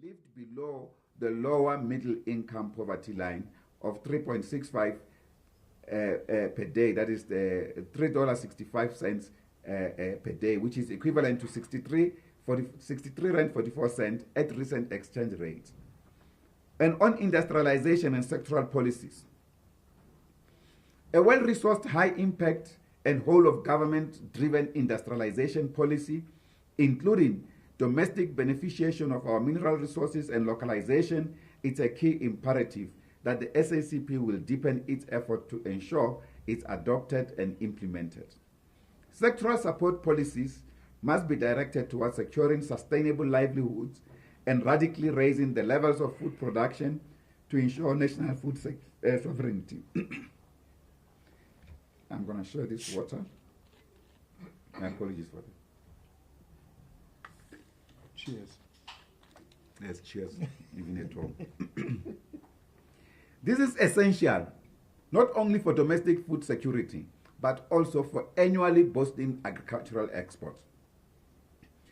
lived below the lower middle income poverty line of 3.65 per day, that is the $3.65 per day, which is equivalent to 63 rand 44 cents at recent exchange rates. And on industrialization and sectoral policies, a well-resourced, high-impact and whole-of-government-driven industrialization policy, including domestic beneficiation of our mineral resources and localization, is a key imperative that the SACP will deepen its effort to ensure it's adopted and implemented. Sectoral support policies must be directed towards securing sustainable livelihoods and radically raising the levels of food production to ensure national food sovereignty. I'm going to share this water. My apologies for that. Cheers. Yes, cheers, even at home. This is essential, not only for domestic food security, but also for annually boosting agricultural exports.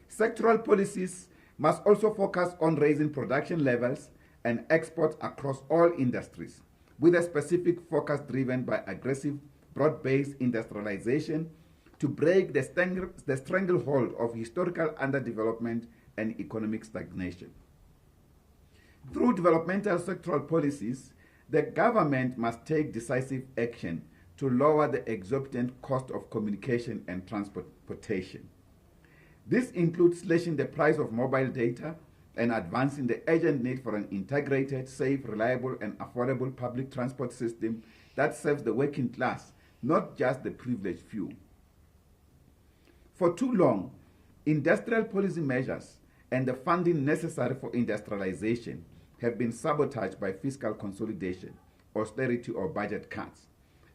Sectoral policies must also focus on raising production levels and exports across all industries, with a specific focus driven by aggressive, broad-based industrialization to break the stranglehold of historical underdevelopment and economic stagnation. Through developmental sectoral policies, the government must take decisive action to lower the exorbitant cost of communication and transportation. This includes slashing the price of mobile data and advancing the urgent need for an integrated, safe, reliable, and affordable public transport system that serves the working class, not just the privileged few. For too long, industrial policy measures and the funding necessary for industrialization have been sabotaged by fiscal consolidation, austerity, or budget cuts.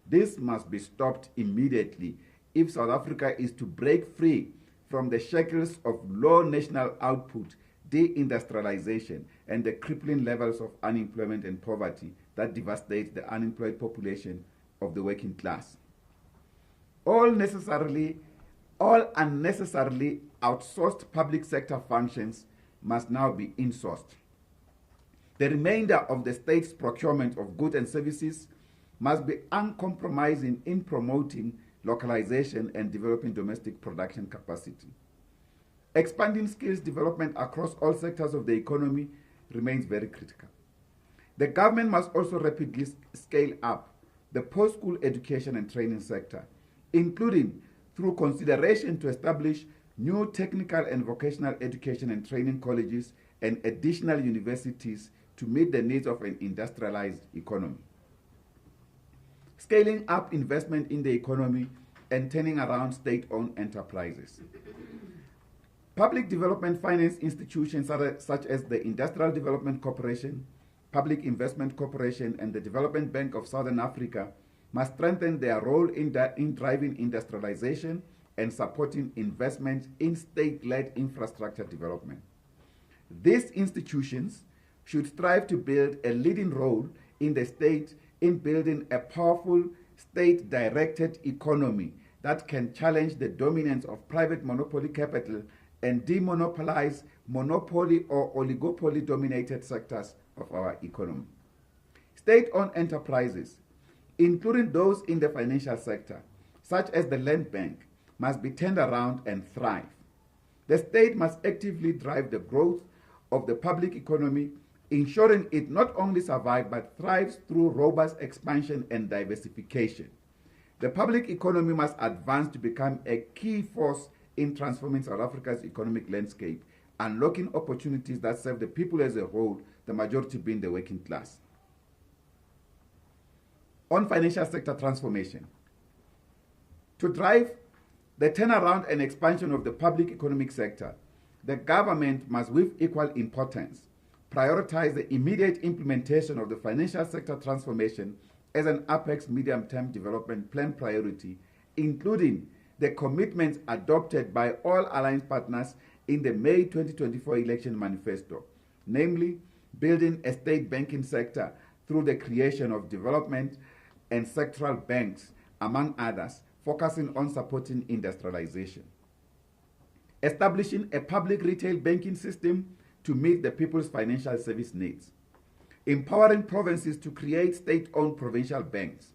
This must be stopped immediately if South Africa is to break free from the shackles of low national output, deindustrialization, and the crippling levels of unemployment and poverty that devastate the unemployed population of the working class. All unnecessarily outsourced public sector functions must now be insourced. The remainder of the state's procurement of goods and services must be uncompromising in promoting localization and developing domestic production capacity. Expanding skills development across all sectors of the economy remains very critical. The government must also rapidly scale up the post-school education and training sector, including through consideration to establish new technical and vocational education and training colleges and additional universities to meet the needs of an industrialized economy. Scaling up investment in the economy and turning around state-owned enterprises. Public development finance institutions such as the Industrial Development Corporation, Public Investment Corporation, and the Development Bank of Southern Africa must strengthen their role in driving industrialization and supporting investment in state-led infrastructure development. These institutions should strive to build a leading role in the state in building a powerful state-directed economy that can challenge the dominance of private monopoly capital and demonopolize monopoly or oligopoly-dominated sectors of our economy. State-owned enterprises, including those in the financial sector, such as the Land Bank, must be turned around and thrive. The state must actively drive the growth of the public economy, ensuring it not only survives but thrives through robust expansion and diversification. The public economy must advance to become a key force in transforming South Africa's economic landscape, unlocking opportunities that serve the people as a whole, the majority being the working class. On financial sector transformation, to drive the turnaround and expansion of the public economic sector, the government must, with equal importance, prioritize the immediate implementation of the financial sector transformation as an apex medium-term development plan priority, including the commitments adopted by all alliance partners in the May 2024 election manifesto, namely building a state banking sector through the creation of development and sectoral banks, among others, focusing on supporting industrialization. Establishing a public retail banking system to meet the people's financial service needs, empowering provinces to create state-owned provincial banks,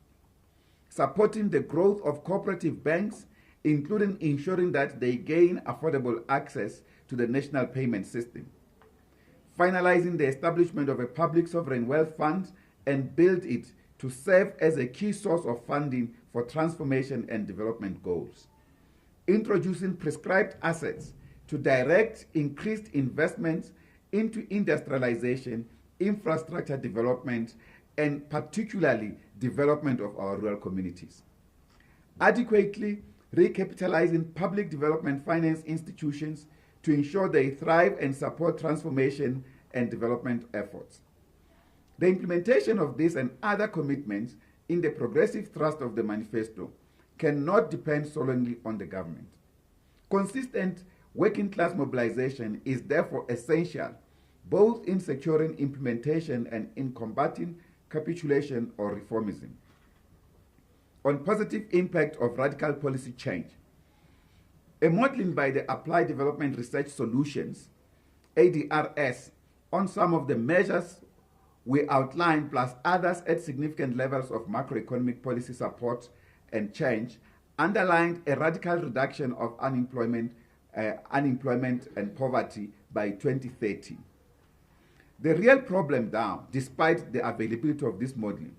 supporting the growth of cooperative banks, including ensuring that they gain affordable access to the national payment system, finalizing the establishment of a public sovereign wealth fund and build it to serve as a key source of funding for transformation and development goals, introducing prescribed assets to direct increased investments into industrialization, infrastructure development, and particularly development of our rural communities. Adequately recapitalizing public development finance institutions to ensure they thrive and support transformation and development efforts. The implementation of this and other commitments in the progressive thrust of the manifesto cannot depend solely on the government. Consistent working class mobilization is therefore essential, both in securing implementation and in combating capitulation or reformism. On positive impact of radical policy change, a modeling by the Applied Development Research Solutions, ADRS, on some of the measures we outlined, plus others at significant levels of macroeconomic policy support and change, underlined a radical reduction of unemployment and poverty by 2030. The real problem now, despite the availability of this modeling,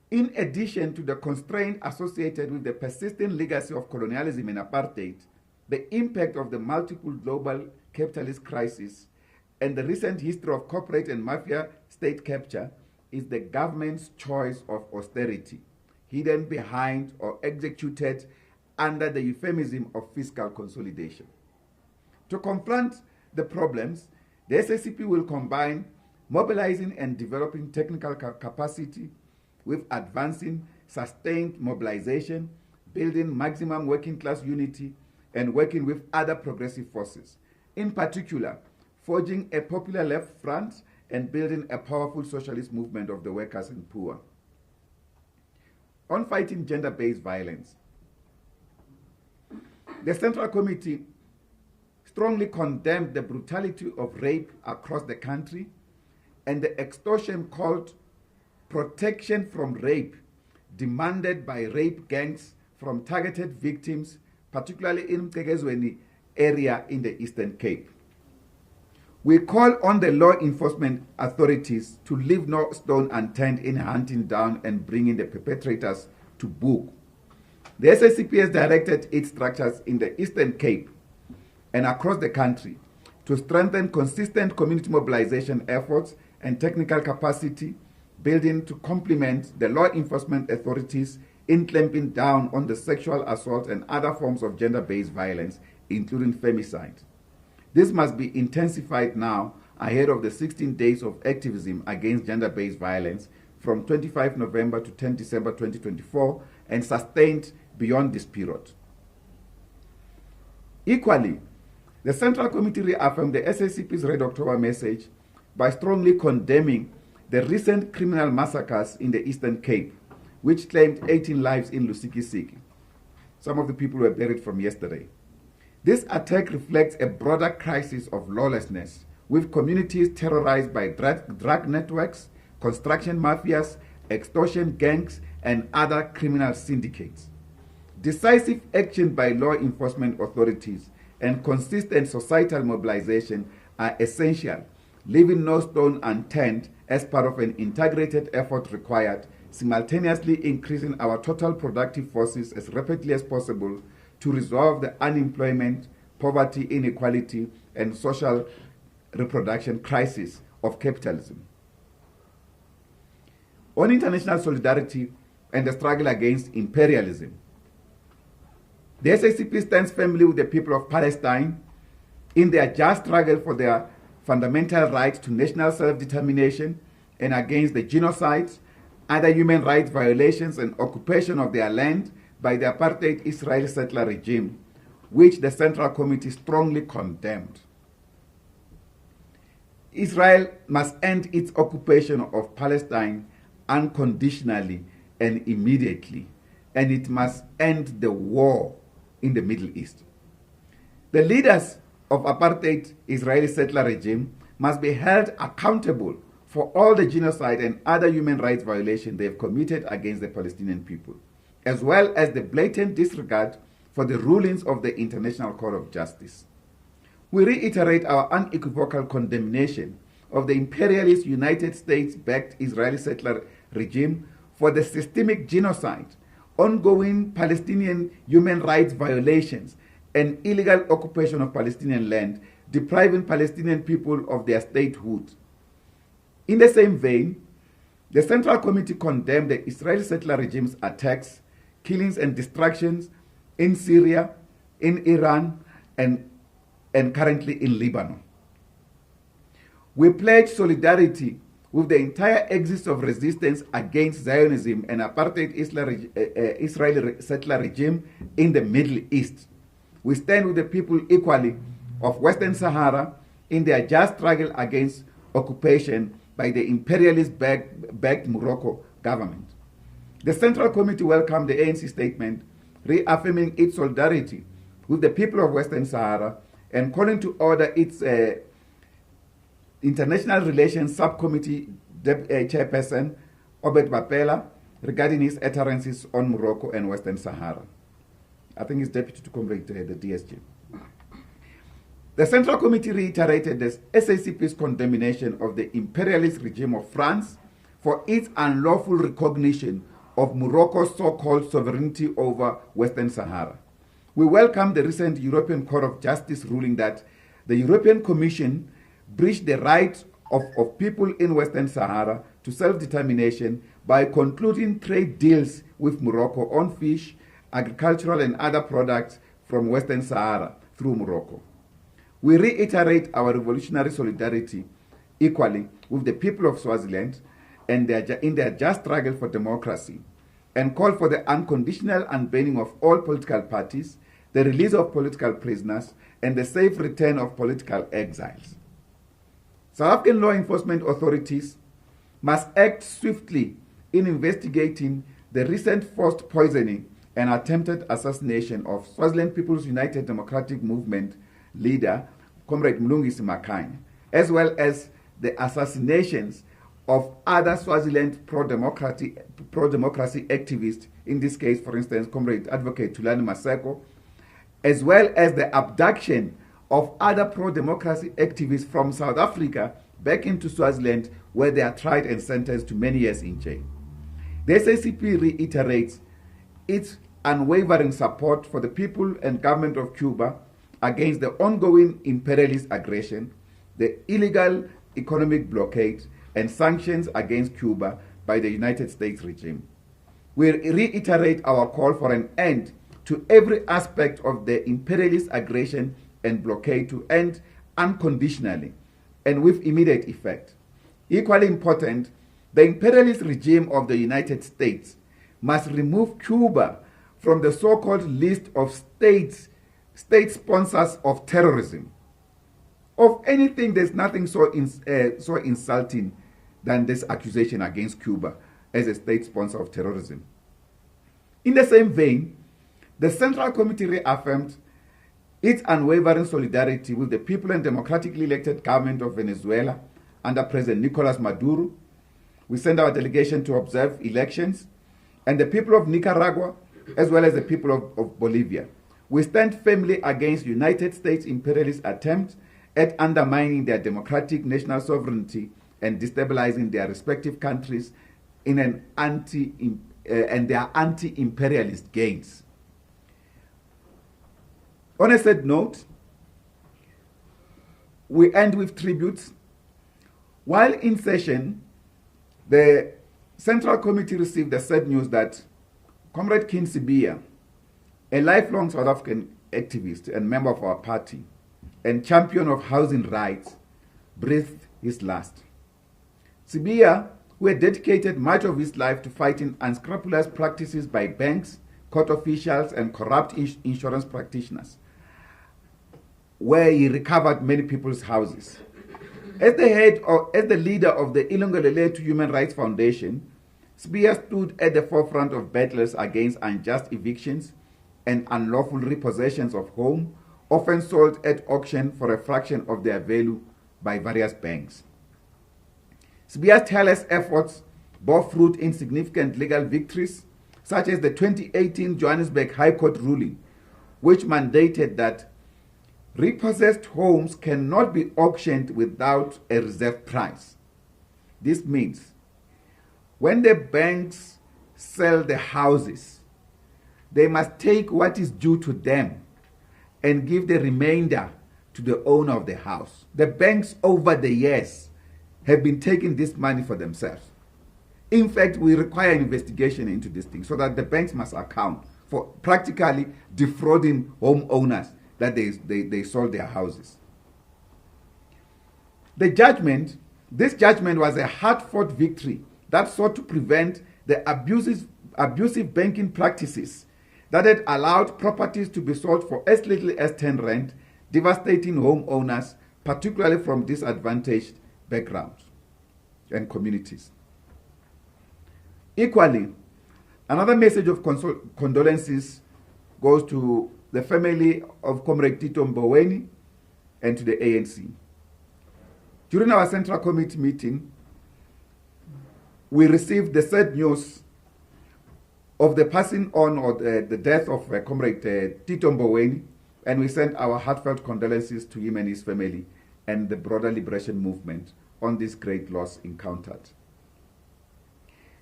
in addition to the constraint associated with the persistent legacy of colonialism and apartheid, the impact of the multiple global capitalist crises, and the recent history of corporate and mafia state capture, is the government's choice of austerity, hidden behind or executed under the euphemism of fiscal consolidation. To confront the problems, the SACP will combine mobilizing and developing technical capacity with advancing sustained mobilization, building maximum working class unity, and working with other progressive forces. In particular, forging a popular left front and building a powerful socialist movement of the workers and poor. On fighting gender-based violence, the Central Committee strongly condemned the brutality of rape across the country and the extortion called protection from rape demanded by rape gangs from targeted victims, particularly in Mtegezweni area in the Eastern Cape. We call on the law enforcement authorities to leave no stone unturned in hunting down and bringing the perpetrators to book. The SACP has directed its structures in the Eastern Cape and across the country to strengthen consistent community mobilization efforts and technical capacity building to complement the law enforcement authorities in clamping down on the sexual assault and other forms of gender-based violence, including femicide. This must be intensified now ahead of the 16 days of activism against gender-based violence from 25 November to 10 December 2024 and sustained beyond this period. Equally, the Central Committee reaffirmed the SACP's Red October message by strongly condemning the recent criminal massacres in the Eastern Cape, which claimed 18 lives in Lusikisiki. Some of the people were buried from yesterday. This attack reflects a broader crisis of lawlessness, with communities terrorized by drug networks, construction mafias, extortion gangs, and other criminal syndicates. Decisive action by law enforcement authorities and consistent societal mobilization are essential, leaving no stone unturned as part of an integrated effort required, simultaneously increasing our total productive forces as rapidly as possible to resolve the unemployment, poverty, inequality, and social reproduction crisis of capitalism. On international solidarity and the struggle against imperialism, the SACP stands firmly with the people of Palestine in their just struggle for their fundamental right to national self-determination and against the genocides, other human rights violations, and occupation of their land by the apartheid Israeli settler regime, which the Central Committee strongly condemned. Israel must end its occupation of Palestine unconditionally and immediately, and it must end the war in the Middle East. The leaders of apartheid Israeli settler regime must be held accountable for all the genocide and other human rights violations they have committed against the Palestinian people, as well as the blatant disregard for the rulings of the International Court of Justice. We reiterate our unequivocal condemnation of the imperialist United States-backed Israeli settler regime for the systemic genocide, ongoing Palestinian human rights violations, and illegal occupation of Palestinian land, depriving Palestinian people of their statehood. In the same vein, the Central Committee condemned the Israeli settler regime's attacks, killings, and destructions in Syria, in Iran, and currently in Lebanon. We pledge solidarity with the entire axis of resistance against Zionism and apartheid Israeli settler regime in the Middle East. We stand with the people equally of Western Sahara in their just struggle against occupation by the imperialist-backed Morocco government. The Central Committee welcomed the ANC statement reaffirming its solidarity with the people of Western Sahara and calling to order its International Relations Subcommittee Chairperson, Obed Bapela, regarding his utterances on Morocco and Western Sahara. I think he's deputy to Comrade the DSG. The Central Committee reiterated the SACP's condemnation of the imperialist regime of France for its unlawful recognition of Morocco's so-called sovereignty over Western Sahara. We welcome the recent European Court of Justice ruling that the European Commission breached the right of people in Western Sahara to self-determination by concluding trade deals with Morocco on fish, agricultural and other products from Western Sahara through Morocco. We reiterate our revolutionary solidarity equally with the people of Swaziland and in their just struggle for democracy, and call for the unconditional unbanning of all political parties, the release of political prisoners, and the safe return of political exiles. South African law enforcement authorities must act swiftly in investigating the recent forced poisoning and attempted assassination of Swaziland People's United Democratic Movement leader, Comrade Mlungisi Makhanya, as well as the assassinations of other Swaziland pro-democracy activists, in this case, for instance, Comrade Advocate Thulani Maseko, as well as the abduction of other pro-democracy activists from South Africa back into Swaziland, where they are tried and sentenced to many years in jail. The SACP reiterates its unwavering support for the people and government of Cuba against the ongoing imperialist aggression, the illegal economic blockade, and sanctions against Cuba by the United States regime. We reiterate our call for an end to every aspect of the imperialist aggression and blockade to end unconditionally and with immediate effect. Equally important, the imperialist regime of the United States must remove Cuba from the so-called list of state sponsors of terrorism. Of anything, there's nothing so insulting than this accusation against Cuba as a state sponsor of terrorism. In the same vein, the Central Committee reaffirmed its unwavering solidarity with the people and democratically elected government of Venezuela under President Nicolas Maduro. We send our delegation to observe elections, and the people of Nicaragua, as well as the people of Bolivia. We stand firmly against United States imperialist attempts at undermining their democratic national sovereignty and destabilizing their respective countries in an their anti-imperialist gains. On a sad note, we end with tributes. While in session, the Central Committee received the sad news that Comrade King Sibia, a lifelong South African activist and member of our party and champion of housing rights, breathed his last. Sibia, who had dedicated much of his life to fighting unscrupulous practices by banks, court officials, and corrupt insurance practitioners, where he recovered many people's houses. As the leader of the Ilungelele to Human Rights Foundation, Sibia stood at the forefront of battles against unjust evictions and unlawful repossessions of home, often sold at auction for a fraction of their value by various banks. SABC's tireless efforts bore fruit in significant legal victories, such as the 2018 Johannesburg High Court ruling, which mandated that repossessed homes cannot be auctioned without a reserve price. This means when the banks sell the houses, they must take what is due to them and give the remainder to the owner of the house. The banks over the years have been taking this money for themselves. In fact, we require an investigation into this thing so that the banks must account for practically defrauding homeowners that they sold their houses. This judgment was a hard-fought victory that sought to prevent the abusive banking practices that had allowed properties to be sold for as little as 10 rand, devastating homeowners, particularly from disadvantaged backgrounds and communities. Equally, another message of condolences goes to the family of Comrade Tito Mboweni and to the ANC. During our Central Committee meeting, we received the sad news of the passing on or the death of Comrade Tito Mboweni, and we sent our heartfelt condolences to him and his family and the broader liberation movement on this great loss encountered.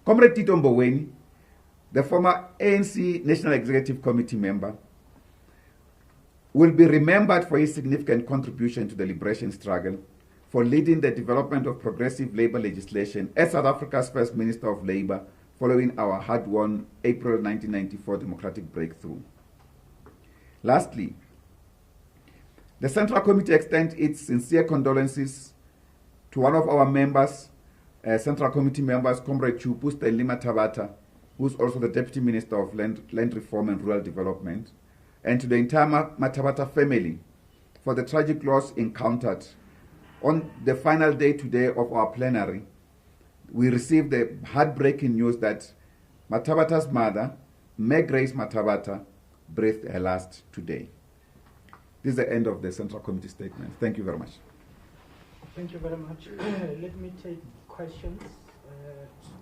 Comrade Tito Mboweni, the former ANC National Executive Committee member, will be remembered for his significant contribution to the liberation struggle, for leading the development of progressive labor legislation as South Africa's first Minister of Labor following our hard-won April 1994 democratic breakthrough. Lastly, the Central Committee extends its sincere condolences to one of our members, Central Committee members, Comrade Chupu Stanley Mathabata, who's also the Deputy Minister of Land Reform and Rural Development, and to the entire Mathabata family for the tragic loss encountered. On the final day today of our plenary, we received the heartbreaking news that Mathabata's mother, Meg Grace Mathabata, breathed her last today. This is the end of the Central Committee statement. Thank you very much. Thank you very much. Let me take questions.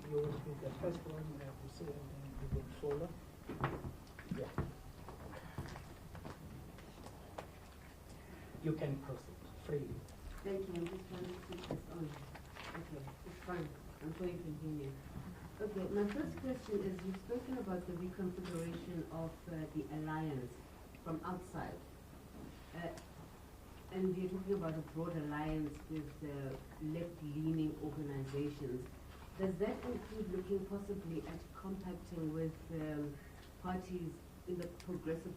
You will be the first one to say, and then we will follow. Yeah. You can proceed freely. Thank you. I'm just trying to keep this on. Okay, it's fine. I'm sure you can hear me. Okay, my first question is, you've spoken about the reconfiguration of the alliance from outside. And you're talking about a broad alliance with left-leaning organizations. Does that include looking possibly at compacting with parties in the progressive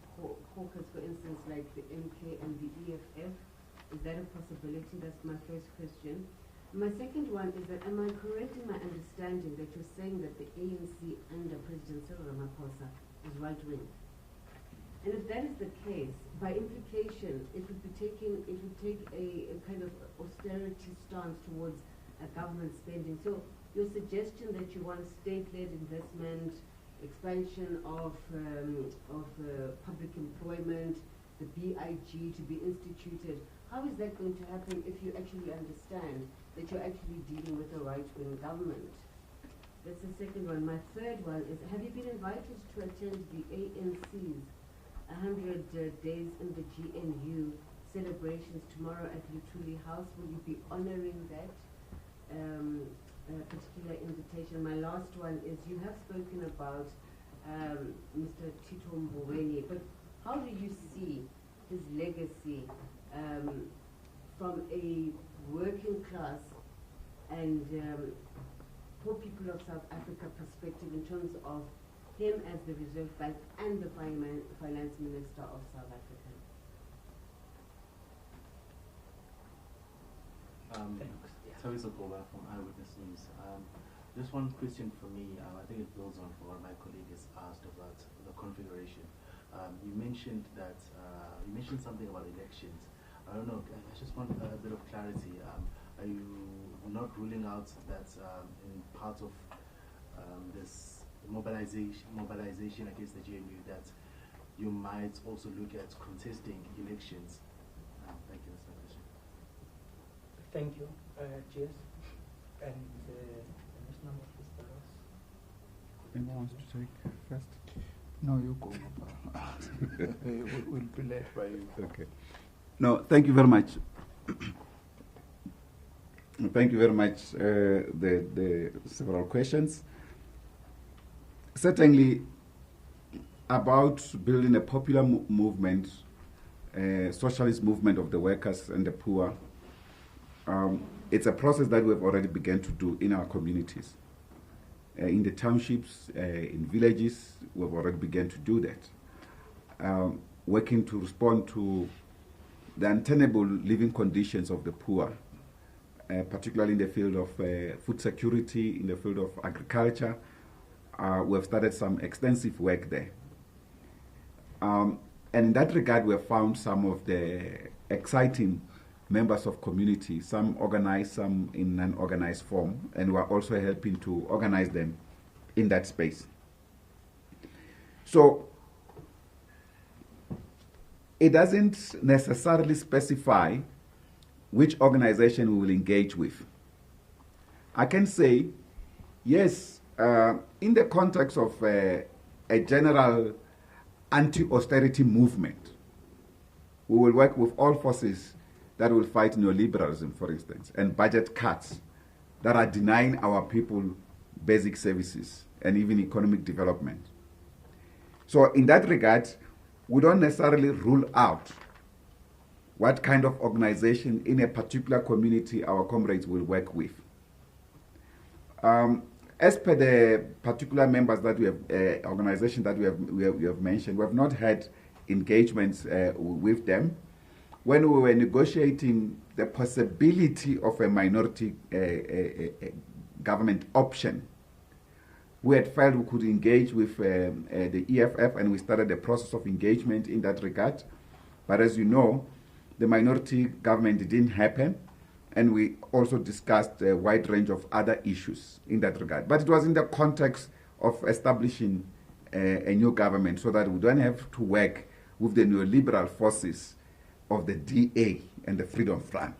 caucus, for instance, like the MK and the EFF? Is that a possibility? That's my first question. My second one is that, am I correct in my understanding that you're saying that the ANC under President Cyril Ramaphosa is right-wing? And if that is the case, by implication, it would take a kind of austerity stance towards government spending. So your suggestion that you want state-led investment, expansion of public employment, the BIG to be instituted, how is that going to happen if you actually understand that you're actually dealing with a right-wing government? That's the second one. My third one is, have you been invited to attend the ANC's 100 days in the GNU celebrations tomorrow at Luthuli House? Will you be honoring that particular invitation? My last one is, you have spoken about Mr. Tito Mboweni, but how do you see his legacy from a working class and poor people of South Africa perspective in terms of him as the Reserve Bank and the Finance Minister of South Africa? Thabiso Goba from Eyewitness News. Just one question for me. I think it builds on what my colleague has asked about the configuration. You mentioned that you mentioned something about elections. I don't know. I just want a bit of clarity. Are you not ruling out that in part of this mobilization against the GNU, that you might also look at contesting elections. Thank you. That's my question. Thank you, Cheers. And the next number of speakers. Anyone wants to take first? No, you go. We'll be led by you. Okay. No, thank you very much. Thank you very much. The several questions. Certainly, about building a popular movement, socialist movement of the workers and the poor. It's a process that we've already begun to do in our communities. In the townships, in villages, we've already begun to do that. Working to respond to the untenable living conditions of the poor, particularly in the field of food security, in the field of agriculture. We have started some extensive work there. And in that regard, we have found some of the exciting members of community, some organized, some in an organized form, and we are also helping to organize them in that space. So it doesn't necessarily specify which organization we will engage with. I can say, yes, in the context of a general anti-austerity movement, we will work with all forces that will fight neoliberalism, for instance, and budget cuts that are denying our people basic services and even economic development. So in that regard, we don't necessarily rule out what kind of organization in a particular community our comrades will work with. As per the particular members that we have, organization that we have mentioned, we have not had engagements with them. When we were negotiating the possibility of a minority government option, we had felt we could engage with the EFF, and we started the process of engagement in that regard. But as you know, the minority government didn't happen, and we also discussed a wide range of other issues in that regard. But it was in the context of establishing a new government so that we don't have to work with the neoliberal forces of the DA and the Freedom Front.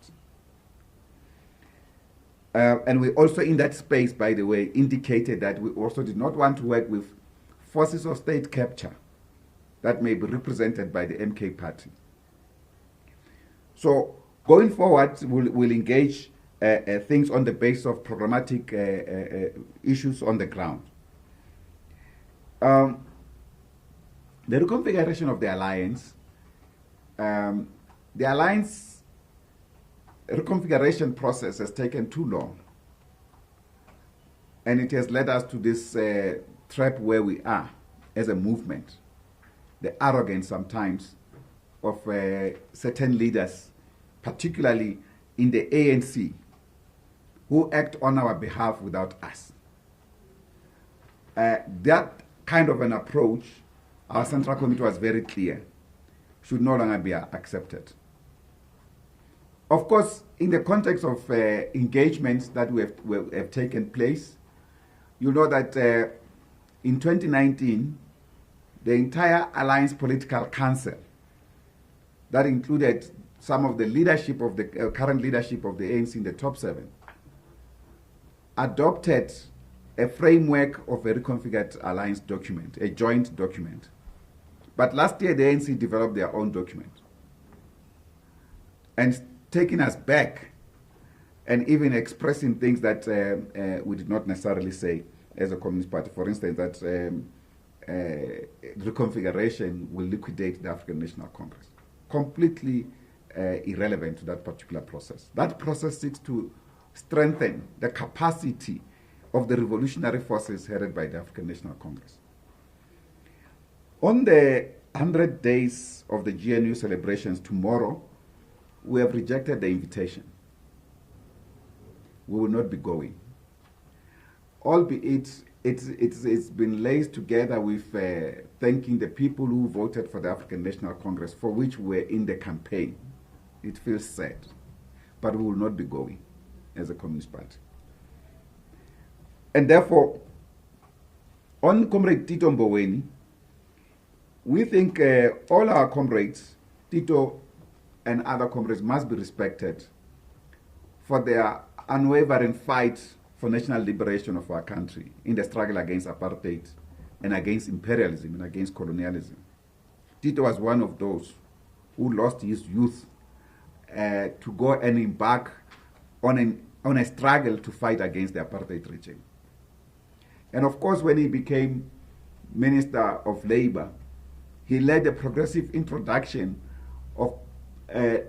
And we also, in that space, by the way, indicated that we also did not want to work with forces of state capture that may be represented by the MK party. So going forward, we'll engage things on the basis of programmatic issues on the ground. The reconfiguration of the alliance, the alliance reconfiguration process has taken too long, and it has led us to this trap where we are as a movement. The arrogance sometimes of certain leaders, particularly in the ANC, who act on our behalf without us. That kind of an approach, our Central Committee was very clear, should no longer be accepted. Of course, in the context of engagements that have taken place, you know that in 2019, the entire Alliance Political Council, that included some of the leadership of the current leadership of the ANC in the top 7, adopted a framework of a reconfigured alliance document, a joint document. But last year, the ANC developed their own document. And taking us back and even expressing things that we did not necessarily say as a Communist Party. For instance, that reconfiguration will liquidate the African National Congress. Completely irrelevant to that particular process. That process seeks to strengthen the capacity of the revolutionary forces headed by the African National Congress. On the 100 days of the GNU celebrations tomorrow, we have rejected the invitation. We will not be going. Albeit it's been laced together with thanking the people who voted for the African National Congress, for which we were in the campaign. It feels sad, but we will not be going as a Communist Party. And therefore, on Comrade Tito Mboweni, we think all our comrades, Tito and other comrades, must be respected for their unwavering fight for national liberation of our country in the struggle against apartheid and against imperialism and against colonialism. Tito was one of those who lost his youth to go and embark on a struggle to fight against the apartheid regime. And of course, when he became Minister of Labor, he led the progressive introduction of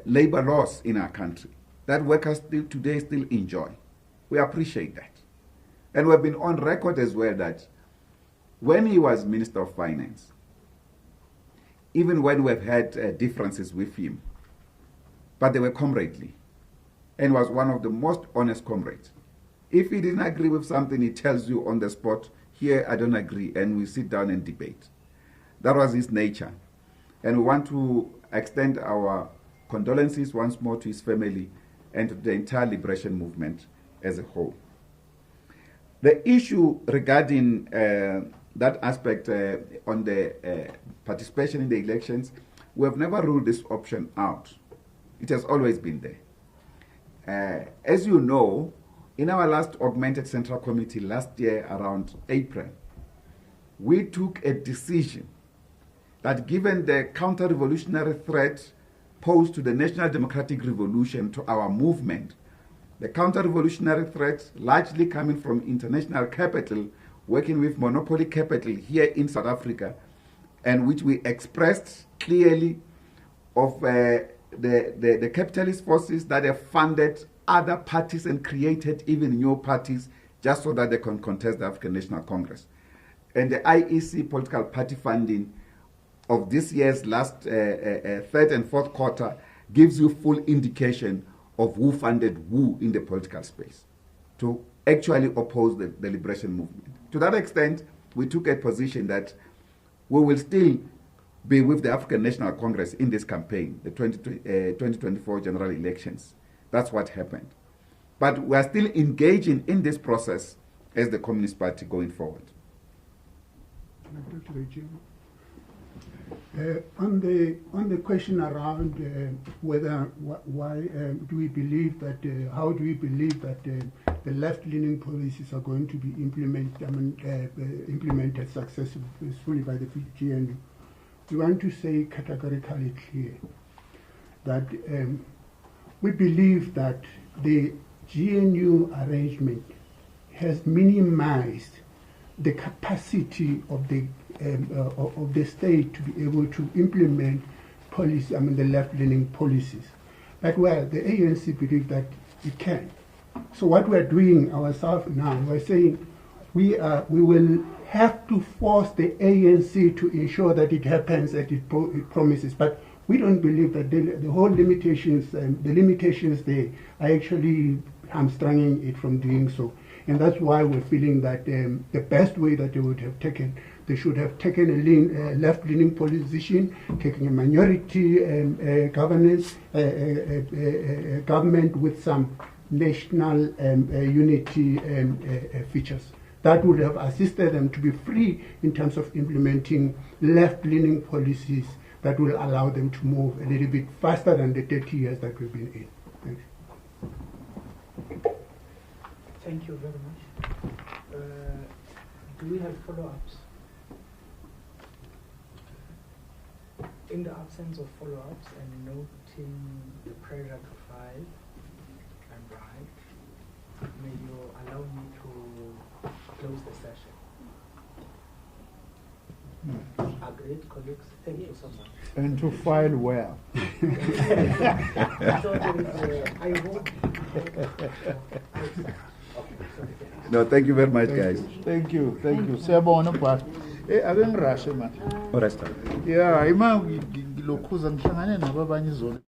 labor laws in our country that workers today still enjoy. We appreciate that. And we've been on record as well that when he was Minister of Finance, even when we've had differences with him, but they were comradely, and was one of the most honest comrades. If he didn't agree with something, he tells you on the spot, here I don't agree, and we sit down and debate. That was his nature. And we want to extend our condolences once more to his family and to the entire liberation movement as a whole. The issue regarding that aspect on the participation in the elections, we have never ruled this option out. It has always been there. As you know, in our last augmented central committee last year around April, we took a decision that given the counter-revolutionary threat posed to the national democratic revolution to our movement, the counter-revolutionary threat largely coming from international capital, working with monopoly capital here in South Africa, and which we expressed clearly of the capitalist forces that have funded other parties and created even new parties just so that they can contest the African National Congress. And the IEC political party funding of this year's last third and fourth quarter gives you full indication of who funded who in the political space to actually oppose the liberation movement. To that extent, we took a position that we will still be with the African National Congress in this campaign, the 2024 general elections. That's what happened. But we are still engaging in this process as the Communist Party going forward. On the question around why do we believe that, how do we believe that the left-leaning policies are going to be implemented successfully by the GNU, we want to say categorically clear that we believe that the GNU arrangement has minimized the capacity of the state to be able to implement policy, the left-leaning policies. But well, the ANC believe that it can. So what we're doing ourselves now, we're saying we will have to force the ANC to ensure that it happens as it promises. But we don't believe that the whole limitations, the limitations there are actually hamstringing it from doing so. And that's why we're feeling that the best way that they should have taken a left-leaning position, taking a minority governance, government with some national unity features. That would have assisted them to be free in terms of implementing left-leaning policies that will allow them to move a little bit faster than the 30 years that we've been in. Thanks. Thank you very much. Do we have follow-ups? In the absence of follow-ups and noting the pressure to file and write, may you allow me to close the session? Agreed, colleagues? Thank you so much. And to file well. So there is, I hope. No, thank you very much, guys. Thank you. Siyabona bhuti. Ake ngirashe man. All right, Yeah, ima ngilokhuza ngihlangane nabo abanye izolo.